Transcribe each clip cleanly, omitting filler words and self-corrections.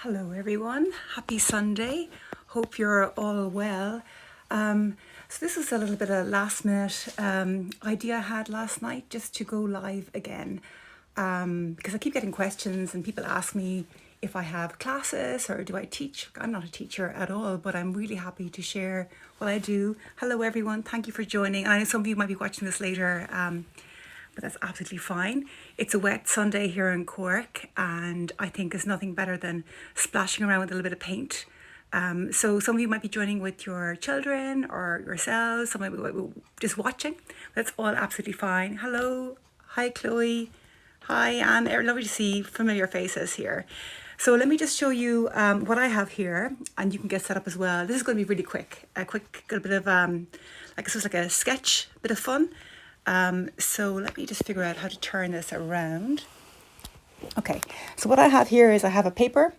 Hello everyone, happy Sunday. Hope you're all well. So this is a little bit of a last minute idea I had last night just to go live again because I keep getting questions and people ask me if I have classes or do I teach. I'm not a teacher at all, but I'm really happy to share what I do. Hello everyone, thank you for joining. I know some of you might be watching this later, but that's absolutely fine. It's a wet Sunday here in Cork, and I think there's nothing better than splashing around with a little bit of paint. So some of you might be joining with your children or yourselves, some might be just watching. That's all absolutely fine. Hello, hi Chloe, hi Anne, lovely to see familiar faces here. So let me just show you what I have here, and you can get set up as well. This is going to be really quick, a quick little bit of like this was like a sketch, bit of fun. So let me just figure out how to turn this around. Okay, so what I have here is I have a paper,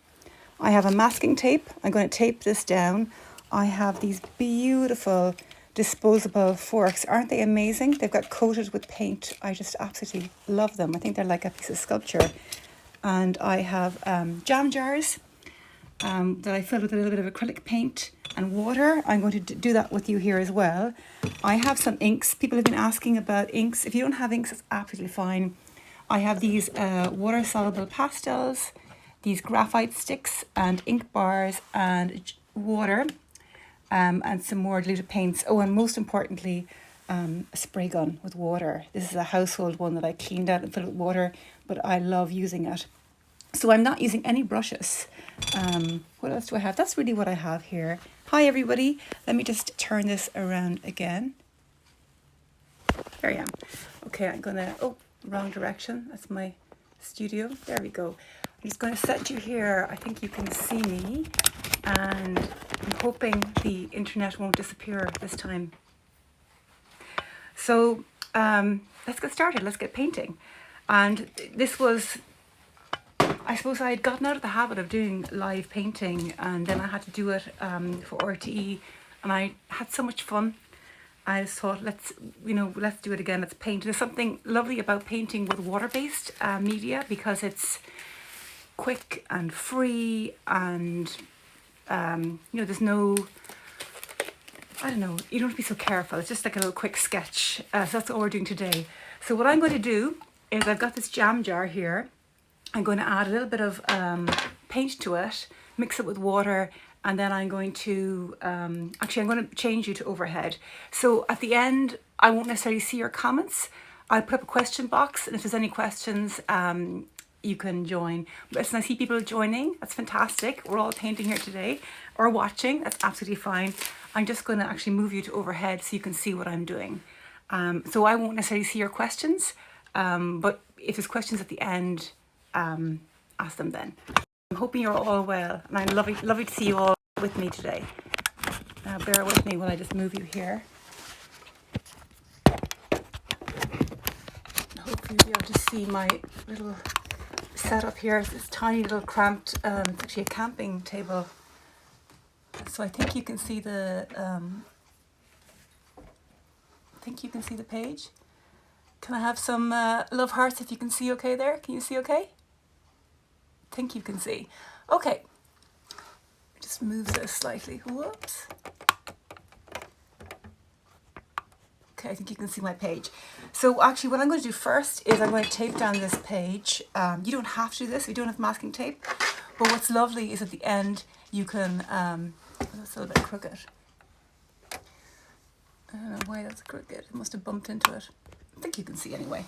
I have a masking tape, I'm going to tape this down. I have these beautiful disposable forks, aren't they amazing? They've got coated with paint. I just absolutely love them. I think they're like a piece of sculpture. And I have jam jars that I filled with a little bit of acrylic paint and water. I'm going to do that with you here as well. I have some inks. People have been asking about inks. If you don't have inks, it's absolutely fine. I have these water soluble pastels, these graphite sticks and ink bars and water and some more diluted paints. Oh, and most importantly, a spray gun with water. This is a household one that I cleaned out and filled with water, but I love using it. So I'm not using any brushes. What else do I have? That's really what I have here. Hi everybody. Let me just turn this around again. There I am. Okay, I'm gonna, oh, wrong direction. That's my studio. There we go. I'm just gonna set you here. I think you can see me. And I'm hoping the internet won't disappear this time. So let's get started. Let's get painting. And this was, I suppose I had gotten out of the habit of doing live painting, and then I had to do it for RTE, and I had so much fun. I just thought, let's do it again. Let's paint. There's something lovely about painting with water-based media because it's quick and free, and there's no, I don't know, you don't have to be so careful. It's just like a little quick sketch. So that's what we're doing today. So what I'm going to do is I've got this jam jar here. I'm going to add a little bit of paint to it, mix it with water, and then I'm going to, actually I'm going to change you to overhead. So at the end, I won't necessarily see your comments. I'll put up a question box, and if there's any questions, you can join. Listen, I see people joining, that's fantastic. We're all painting here today, or watching, that's absolutely fine. I'm just going to actually move you to overhead so you can see what I'm doing. So I won't necessarily see your questions, but if there's questions at the end, ask them then. I'm hoping you're all well, and I'm lovely to see you all with me today. Now bear with me while I just move you here. Hopefully you'll be able to see my little setup here. It's this tiny little cramped, it's actually a camping table. So I think you can see the, page. Can I have some love hearts if you can see okay there? Can you see okay? I think you can see. Okay. Just move this slightly. Whoops. Okay, I think you can see my page. So actually what I'm going to do first is I'm going to tape down this page. You don't have to do this if you don't have masking tape. But what's lovely is at the end you can, that's a little bit crooked. I don't know why that's crooked. It must have bumped into it. I think you can see anyway.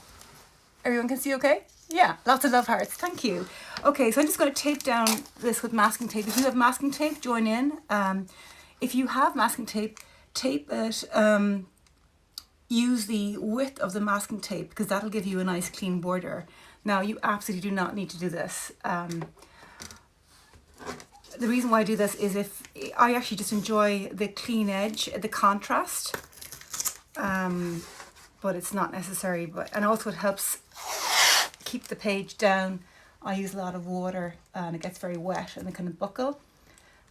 Everyone can see okay? Yeah, lots of love hearts. Thank you. Okay, so I'm just going to tape down this with masking tape. If you have masking tape, join in. If you have masking tape, tape it, use the width of the masking tape because that'll give you a nice clean border. Now, you absolutely do not need to do this. The reason why I do this is if I actually just enjoy the clean edge, the contrast, but it's not necessary. And also it helps keep the page down. I use a lot of water and it gets very wet and it can buckle.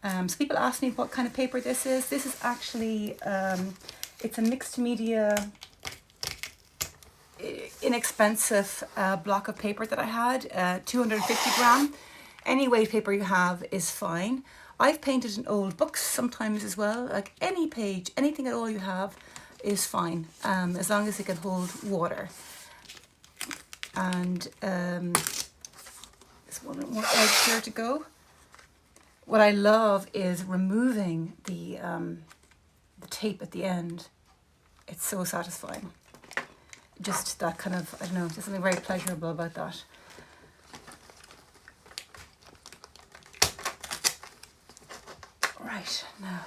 So people ask me what kind of paper this is. This is actually, it's a mixed media, inexpensive block of paper that I had, 250 gram. Any weight paper you have is fine. I've painted in old books sometimes as well, like any page, anything at all you have is fine, as long as it can hold water. And there's one more edge here to go. What I love is removing the tape at the end. It's so satisfying. Just that kind of, I don't know, there's something very pleasurable about that. Right, now.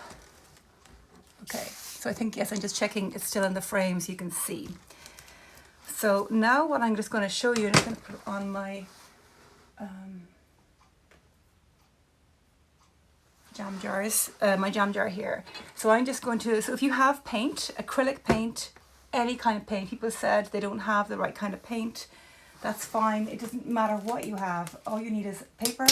Okay, so I think, yes, I'm just checking it's still in the frame so you can see. So now what I'm just going to show you, and I'm going to put it on my jam jars, my jam jar here. So I'm just going to, so if you have paint, acrylic paint, any kind of paint, people said they don't have the right kind of paint, that's fine. It doesn't matter what you have. All you need is paper,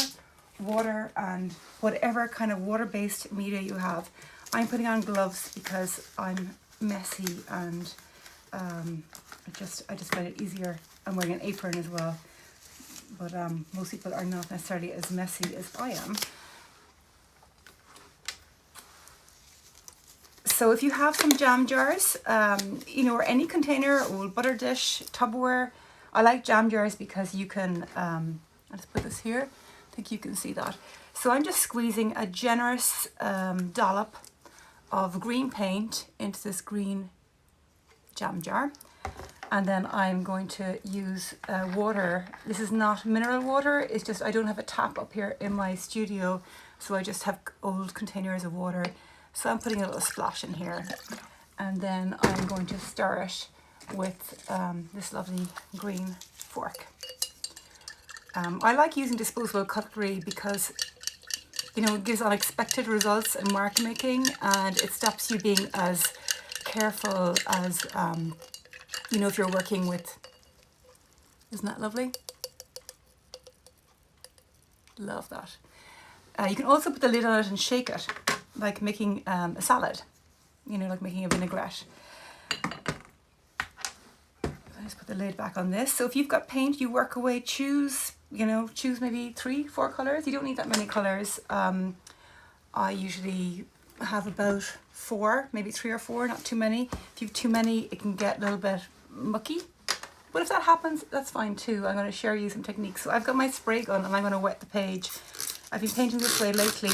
water, and whatever kind of water-based media you have. I'm putting on gloves because I'm messy, and I just find it easier. I'm wearing an apron as well, but most people are not necessarily as messy as I am. So if you have some jam jars, you know, or any container, old butter dish, Tupperware. I like jam jars because you can, I'll just put this here. I think you can see that. So I'm just squeezing a generous dollop of green paint into this green jam jar. And then I'm going to use water. This is not mineral water. It's just, I don't have a tap up here in my studio. So I just have old containers of water. So I'm putting a little splash in here, and then I'm going to stir it with this lovely green fork. I like using disposable cutlery because, you know, it gives unexpected results in mark making, and it stops you being as careful as, you know, if you're working with, isn't that lovely? Love that. You can also put the lid on it and shake it, like making a salad, you know, like making a vinaigrette. I just put the lid back on this. So if you've got paint, you work away, choose maybe 3-4 colors. You don't need that many colors. I usually have about 4, maybe 3 or 4, not too many. If you have too many, it can get a little bit mucky. But if that happens, that's fine too. I'm going to share you some techniques. So I've got my spray gun and I'm going to wet the page. I've been painting this way lately,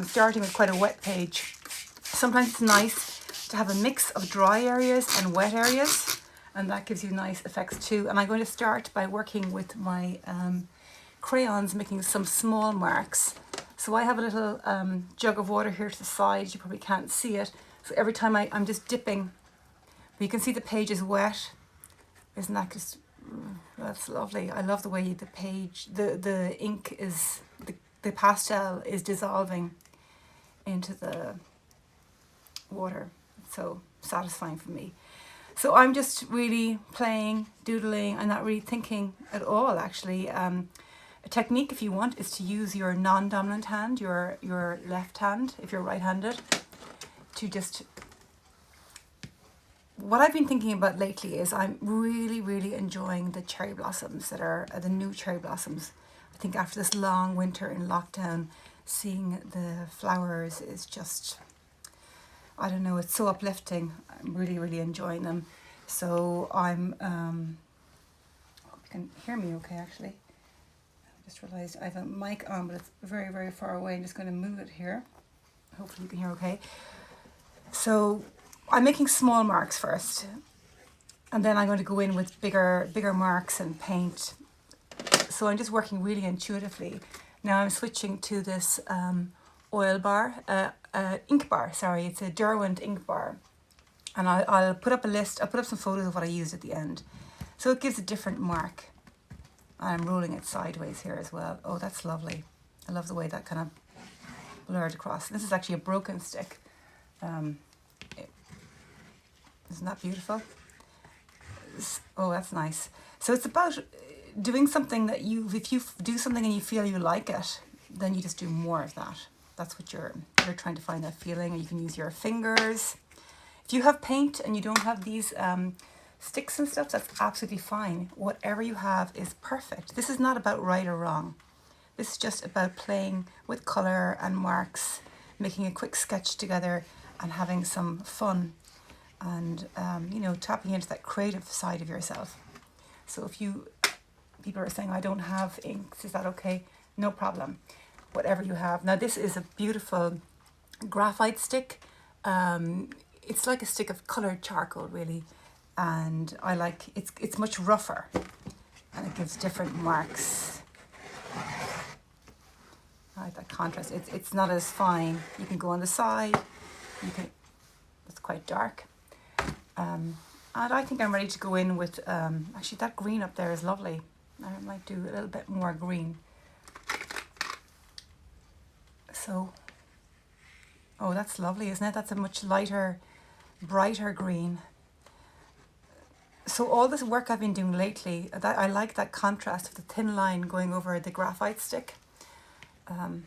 starting with quite a wet page. Sometimes it's nice to have a mix of dry areas and wet areas, and that gives you nice effects too. And I'm going to start by working with my crayons, making some small marks. So I have a little jug of water here to the side. You probably can't see it. So every time I'm just dipping, but you can see the page is wet. Isn't that just, that's lovely. I love the way the page, the ink is, the pastel is dissolving into the water. It's so satisfying for me. So I'm just really playing, doodling. I'm not really thinking at all, actually. A technique, if you want, is to use your non-dominant hand, your left hand, if you're right-handed, to just... What I've been thinking about lately is I'm really, really enjoying the cherry blossoms that are the new cherry blossoms. I think after this long winter in lockdown, seeing the flowers is just, I don't know, it's so uplifting. I'm really, really enjoying them. So I'm, hope you can hear me okay, actually. I just realized I have a mic on, but it's very, very far away. I'm just going to move it here. Hopefully you can hear okay. So I'm making small marks first, and then I'm going to go in with bigger marks and paint. So I'm just working really intuitively. Now I'm switching to this oil bar, ink bar, sorry. It's a Derwent ink bar. And I'll put up a list, I'll put up some photos of what I used at the end. So it gives a different mark. I'm rolling it sideways here as well. Oh, that's lovely. I love the way that kind of blurred across. This is actually a broken stick. Isn't that beautiful? Oh, that's nice. So it's about doing something that if you do something and you feel you like it, then you just do more of that. That's what you're trying to find, that feeling. And you can use your fingers. If you have paint and you don't have these sticks and stuff, that's absolutely fine. Whatever you have is perfect. This is not about right or wrong. This is just about playing with colour and marks, making a quick sketch together and having some fun and, you know, tapping into that creative side of yourself. So if people are saying, I don't have inks, is that okay? No problem. Whatever you have. Now this is a beautiful graphite stick. It's like a stick of coloured charcoal really, and I like it's much rougher and it gives different marks. I like that contrast. It's not as fine. You can go on the side. It's quite dark. And I think I'm ready to go in with actually that green up there is lovely. I might do a little bit more green. So, oh, that's lovely, isn't it? That's a much lighter, brighter green. So all this work I've been doing lately, that I like that contrast of the thin line going over the graphite stick. And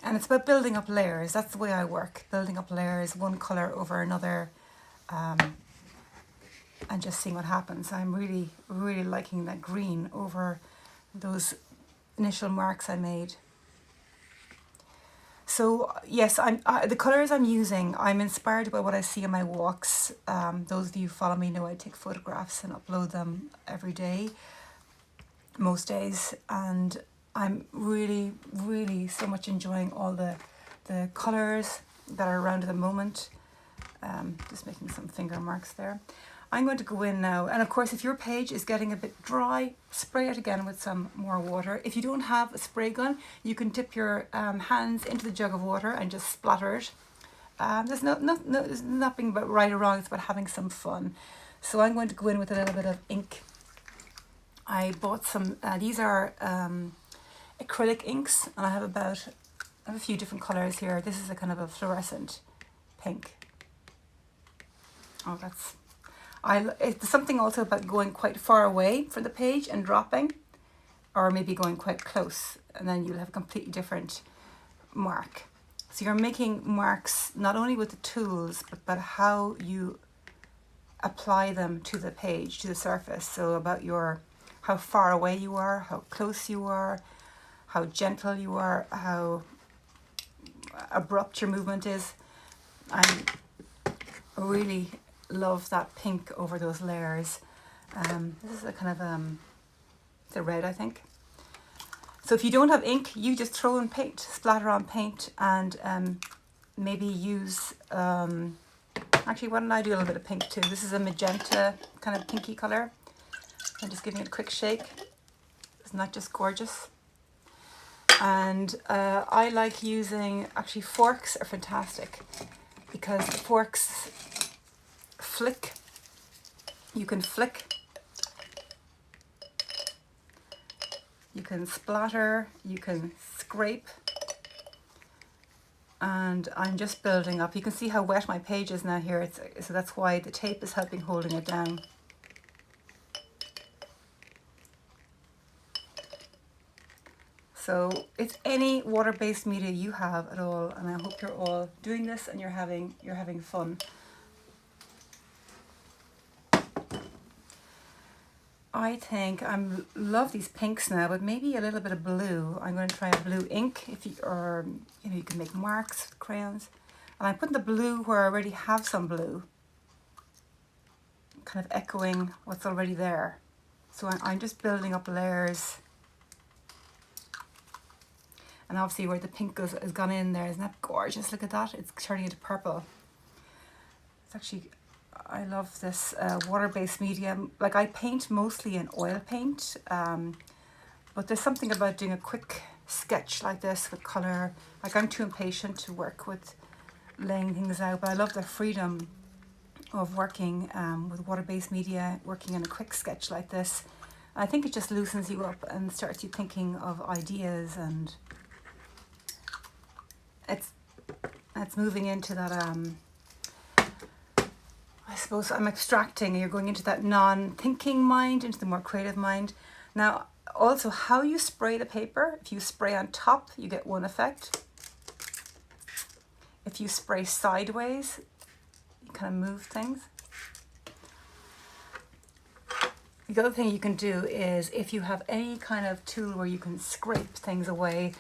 it's about building up layers. That's the way I work, building up layers, one colour over another, and just seeing what happens. I'm really, really liking that green over those initial marks I made. So yes, the colours I'm using, I'm inspired by what I see on my walks. Those of you who follow me know I take photographs and upload them every day, most days, and I'm really, really so much enjoying all the colours that are around at the moment. Just making some finger marks there. I'm going to go in now, and of course if your page is getting a bit dry, spray it again with some more water. If you don't have a spray gun, you can dip your hands into the jug of water and just splatter it. There's nothing about right or wrong, it's about having some fun. So I'm going to go in with a little bit of ink. I bought some, these are acrylic inks, and I have a few different colours here. This is a kind of a fluorescent pink. Oh, it's something also about going quite far away from the page and dropping, or maybe going quite close, and then you'll have a completely different mark. So you're making marks not only with the tools, but how you apply them to the page, to the surface. So about how far away you are, how close you are, how gentle you are, how abrupt your movement is. I really love that pink over those layers. This is a kind of the red, I think. So if you don't have ink, you just throw in paint, splatter on paint, and maybe use actually, why don't I do a little bit of pink too? This is a magenta kind of pinky color. I'm just giving it a quick shake. Isn't that just gorgeous? And I like using, actually forks are fantastic because the forks flick. You can flick, you can splatter, you can scrape, and I'm just building up. You can see how wet my page is now here, so that's why the tape is helping holding it down. So it's any water-based media you have at all, and I hope you're all doing this and you're having fun. I think I love these pinks now, but maybe a little bit of blue. I'm going to try a blue ink, or you can make marks with crayons. And I'm putting the blue where I already have some blue, kind of echoing what's already there. So I'm just building up layers. And obviously where the pink has gone in there, isn't that gorgeous? Look at that, it's turning into purple. It's actually, I love this water-based medium. Like I paint mostly in oil paint, but there's something about doing a quick sketch like this with colour. Like I'm too impatient to work with laying things out, but I love the freedom of working with water-based media, working in a quick sketch like this. I think it just loosens you up and starts you thinking of ideas, and it's moving into that I suppose I'm extracting, you're going into that non-thinking mind, into the more creative mind. Now also how you spray the paper, if you spray on top you get one effect. If you spray sideways you kind of move things. The other thing you can do is if you have any kind of tool where you can scrape things away,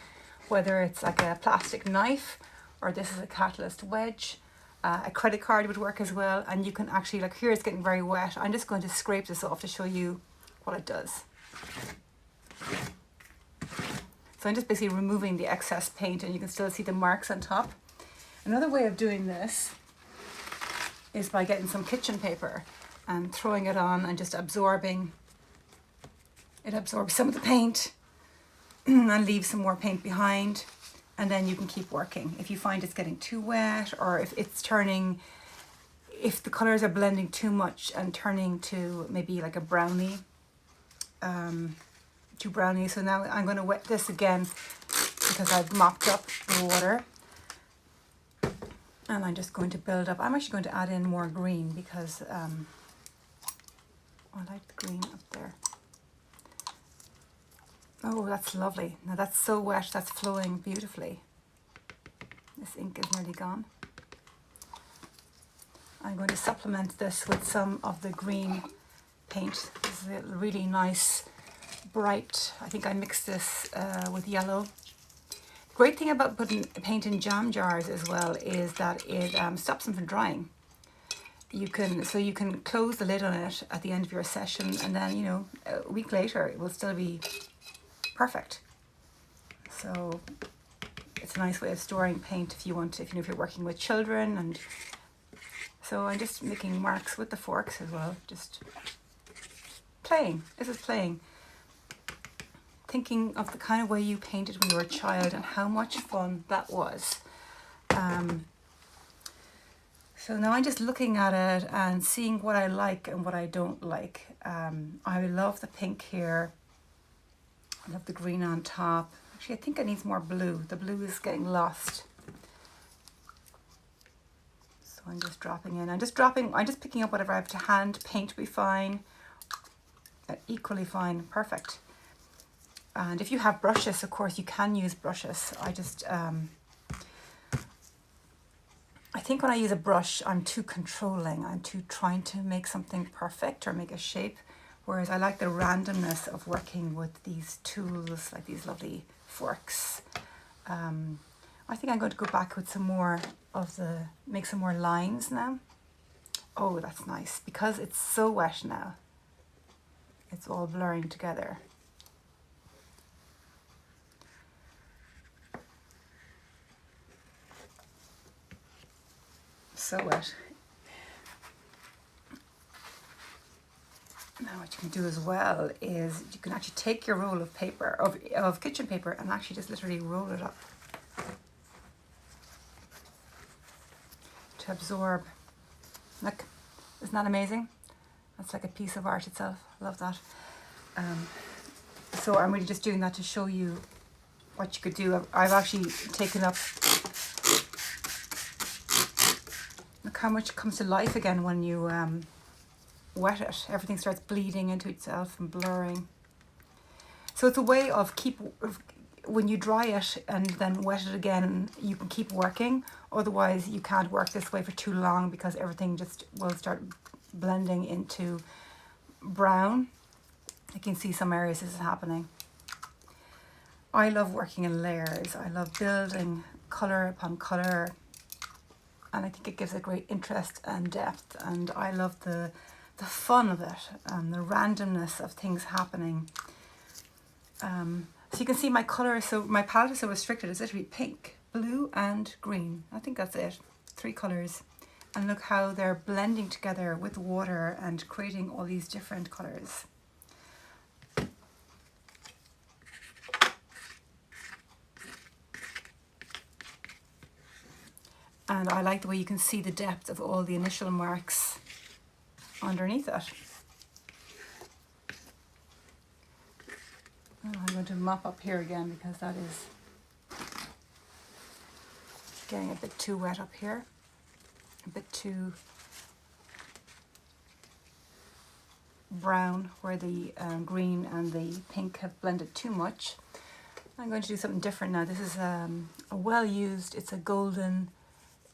whether it's like a plastic knife or this is a catalyst wedge, a credit card would work as well. And you can actually, like here it's getting very wet. I'm just going to scrape this off to show you what it does. So I'm just basically removing the excess paint and you can still see the marks on top. Another way of doing this is by getting some kitchen paper and throwing it on and just absorbing. It absorbs some of the paint and leaves some more paint behind, and then you can keep working. If you find it's getting too wet, or if it's turning, if the colors are blending too much and turning to maybe like a brownie, too brownie. So now I'm going to wet this again because I've mopped up the water. And I'm just going to build up. I'm actually going to add in more green because I like the green up there. Oh, that's lovely. Now that's so wet, that's flowing beautifully. This ink is nearly gone. I'm going to supplement this with some of the green paint. This is a really nice, bright, I think I mixed this with yellow. Great thing about putting paint in jam jars as well is that it stops them from drying. You can close the lid on it at the end of your session, and then, you know, a week later it will still be perfect. So it's a nice way of storing paint if you want to, if you're working with children. And so I'm just making marks with the forks as well, just playing. This is playing. Thinking of the kind of way you painted when you were a child and how much fun that was. So now I'm just looking at it and seeing what I like and what I don't like. I love the pink here. I love the green on top. Actually, I think it needs more blue. The blue is getting lost. So I'm just dropping in. I'm just picking up whatever I have to hand. Paint will be fine. Equally fine. Perfect. And if you have brushes, of course, you can use brushes. I think when I use a brush, I'm too controlling. I'm too trying to make something perfect or make a shape. Whereas I like the randomness of working with these tools, like these lovely forks. I think I'm going to go back with some more of make some more lines now. Oh, that's nice. Because it's so wet now. It's all blurring together. So wet. Now what you can do as well is you can actually take your roll of paper, of kitchen paper, and actually just literally roll it up to absorb. Look, isn't that amazing? That's like a piece of art itself. I love that. So I'm really just doing that to show you what you could do. I've actually taken up. Look how much comes to life again when you wet it. Everything starts bleeding into itself and blurring. So it's a way of when you dry it and then wet it again, you can keep working. Otherwise, you can't work this way for too long because everything just will start blending into brown. You can see some areas this is happening. I love working in layers. I love building color upon color. And I think it gives a great interest and depth. And I love the fun of it and the randomness of things happening. So you can see my color, so my palette is so restricted. It's literally pink, blue and green. I think that's it, 3 colors. And look how they're blending together with water and creating all these different colors. And I like the way you can see the depth of all the initial marks underneath it. Oh, I'm going to mop up here again because that is getting a bit too wet up here. A bit too brown where the green and the pink have blended too much. I'm going to do something different now. This is a well used, it's a golden.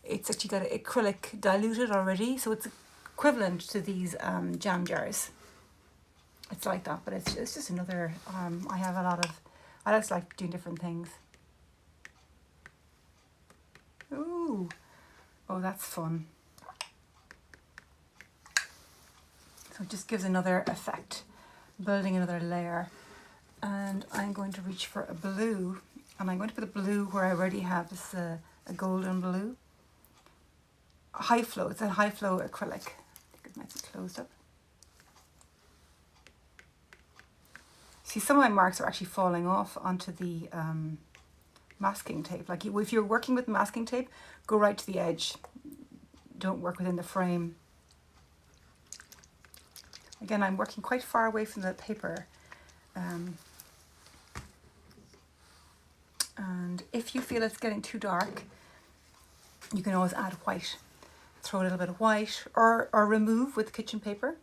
It's actually got acrylic diluted already, so it's equivalent to these jam jars. it's like that, but it's just another, I have a lot of, I just like doing different things. Ooh, oh, that's fun. So it just gives another effect, building another layer. And I'm going to reach for a blue, and I'm going to put a blue where I already have this a golden blue. High flow, it's a high flow acrylic. I think it might be closed up. See, some of my marks are actually falling off onto the masking tape. Like if you're working with masking tape, go right to the edge. Don't work within the frame. Again, I'm working quite far away from the paper. And if you feel it's getting too dark, you can always add white. Throw a little bit of white or remove with kitchen paper.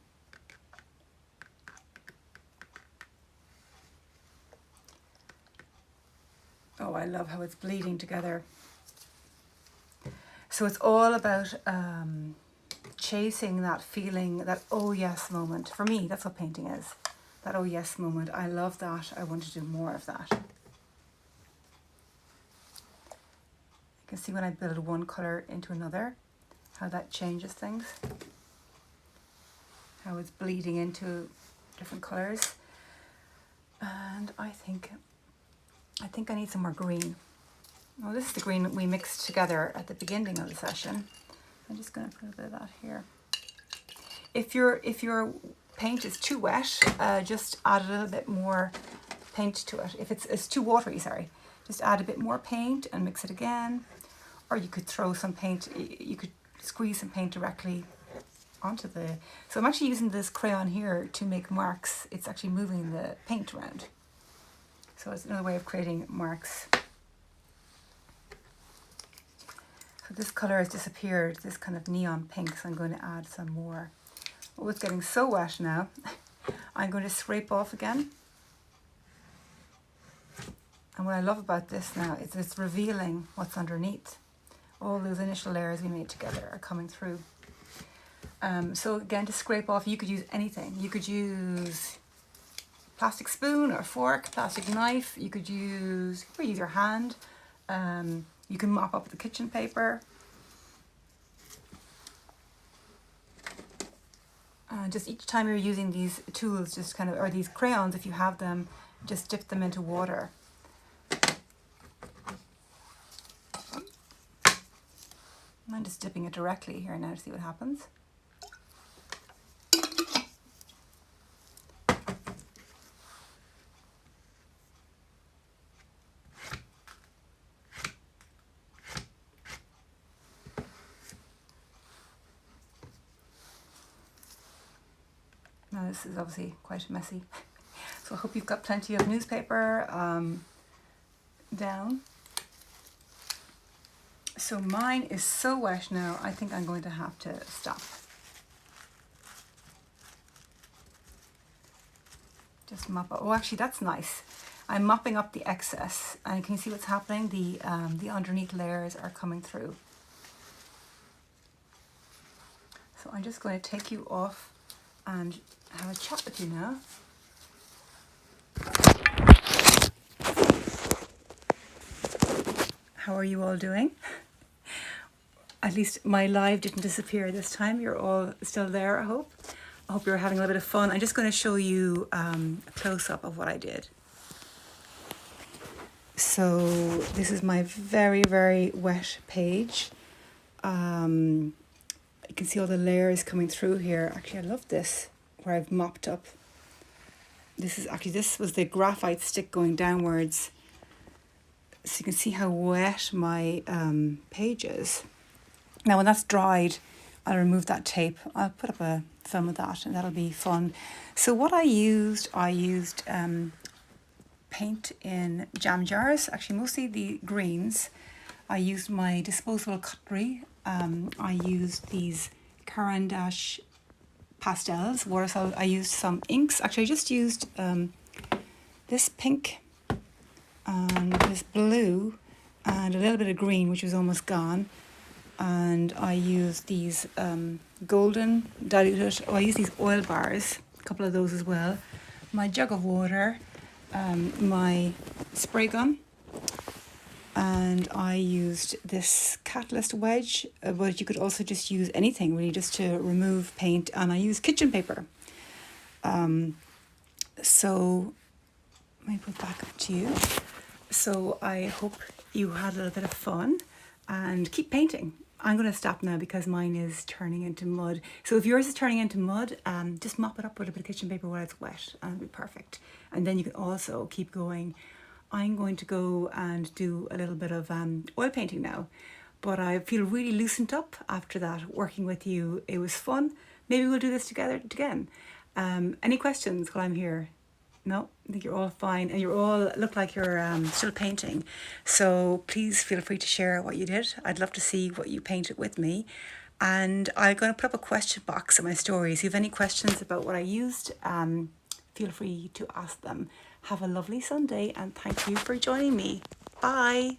Oh, I love how it's bleeding together. So it's all about chasing that feeling, that oh yes moment. For me, that's what painting is. That oh yes moment. I love that. I want to do more of that. You can see when I build one colour into another, how that changes things. How it's bleeding into different colours. And I think I need some more green. Oh, this is the green that we mixed together at the beginning of the session. I'm just going to put a bit of that here. If your paint is too wet, just add a little bit more paint to it. If it's too watery, sorry, just add a bit more paint and mix it again. Or you could throw some paint, you could squeeze some paint directly onto the... So I'm actually using this crayon here to make marks. It's actually moving the paint around. So it's another way of creating marks. So this colour has disappeared, this kind of neon pink, so I'm going to add some more. Oh, it's getting so wet now. I'm going to scrape off again. And what I love about this now is it's revealing what's underneath. All those initial layers we made together are coming through. So again, to scrape off, you could use anything. You could use plastic spoon or fork, plastic knife. You could use your hand. You can mop up with the kitchen paper. Just each time you're using these tools, just kind of, or these crayons, if you have them, just dip them into water. I'm just dipping it directly here now to see what happens. Now this is obviously quite messy, so I hope you've got plenty of newspaper down. So mine is so wet now, I think I'm going to have to stop. Just mop up. Oh, actually that's nice. I'm mopping up the excess, and can you see what's happening? The underneath layers are coming through. So I'm just going to take you off and have a chat with you now. How are you all doing? At least my live didn't disappear this time. You're all still there, I hope. I hope you're having a little bit of fun. I'm just going to show you a close-up of what I did. So this is my very, very wet page. You can see all the layers coming through here. Actually, I love this, where I've mopped up. This was the graphite stick going downwards. So you can see how wet my page is. Now when that's dried, I'll remove that tape. I'll put up a film of that, and that'll be fun. So what I used paint in jam jars, actually mostly the greens. I used my disposable cutlery. I used these Caran d'Ache pastels, watercolor. I used some inks. Actually, I just used this pink and this blue and a little bit of green, which was almost gone. And I used these golden diluted, I used these oil bars, a couple of those as well. my jug of water, my spray gun, and I used this catalyst wedge, but you could also just use anything really just to remove paint, and I used kitchen paper. So let me put back up to you. So I hope you had a little bit of fun and keep painting. I'm going to stop now because mine is turning into mud. So if yours is turning into mud, just mop it up with a bit of kitchen paper while it's wet and it'll be perfect. And then you can also keep going. I'm going to go and do a little bit of oil painting now. But I feel really loosened up after that, working with you. It was fun. Maybe we'll do this together again. Any questions while I'm here? No, I think you're all fine, and you all look like you're still painting. So please feel free to share what you did. I'd love to see what you painted with me. And I'm going to put up a question box in my stories. If you have any questions about what I used, feel free to ask them. Have a lovely Sunday, and thank you for joining me. Bye.